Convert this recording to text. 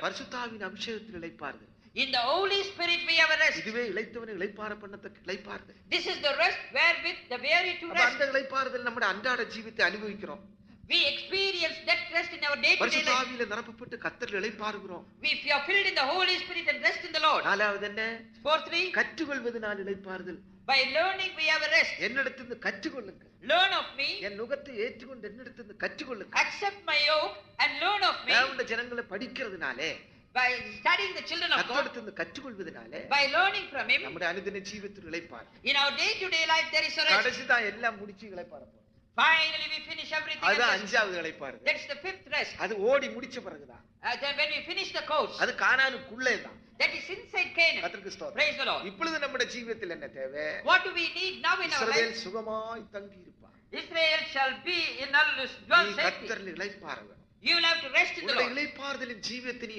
பரிசுத்தாவின் அபிஷேகத்தில் இளைப்பாறுதல். In the Holy Spirit we have a rest. இதுவே இளைத்தவனை இளைப்பாற பண்ணத்தக்க இளைப்பாறுதல். This is the rest wherewith the weary to rest. அந்த இளைப்பாறுதல் நம்முடைய அன்றாட ஜீவித்தை அனுபவிக்கிறோம். We experience that rest in our day to day life. பரிசுத்தாவியிலே நிரப்பப்பட்டு கர்த்தரில் இளைப்பாறுகிறோம். We are filled in the Holy Spirit and rest in the Lord. நாலாவது என்ன? Fourthly, கற்றுக்கொள்வதனால் இளைப்பாறுதல். by learning we have a rest. என்னிடத்திலிருந்து கற்றுக்கொள்ளுங்க. Learn of me. என் நுகத்தை ஏற்றுக்கொண்டு என்னிடத்திலிருந்து கற்றுக்கொள்ளுங்க. Accept my yoke and learn of me. தேவனுடைய ஜனங்களை படிக்கிறதுனாலே, By studying the children of God. கர்த்தரிடத்திலிருந்து கற்றுக்கொள்வதனாலே, By learning from him. நம்முடைய அனுதின ஜீவிதத்தில் இளைப்பாறு. In our day to day life there is a rest. கடைசிதான் எல்லாம் முடிச்சு இளைப்பாற போறோம். Finally we finish everything. அது அஞ்சாவது இளைப்பாறு. That's the fifth rest. அது ஓடி முடிச்ச பிறகுதான். Then when we finish the course. அது கானானுக்குள்ளே தான். That is inside Canaan. கர்த்தருக்கு ஸ்தோத்திரம். Praise the Lord. இப்பொழுது நம்முடைய ஜீவிதத்தில் என்ன தேவை? What do we need now in our Israel life? சுகமாய் தங்கி இருப்பார். Israel shall be in all dwell safety. கர்த்தரில் இளைப்பாற வேண்டும். You will have to rest in the உன்னுடைய Lord. இளைப்பாறுதலின் ஜீவியத்தை நீ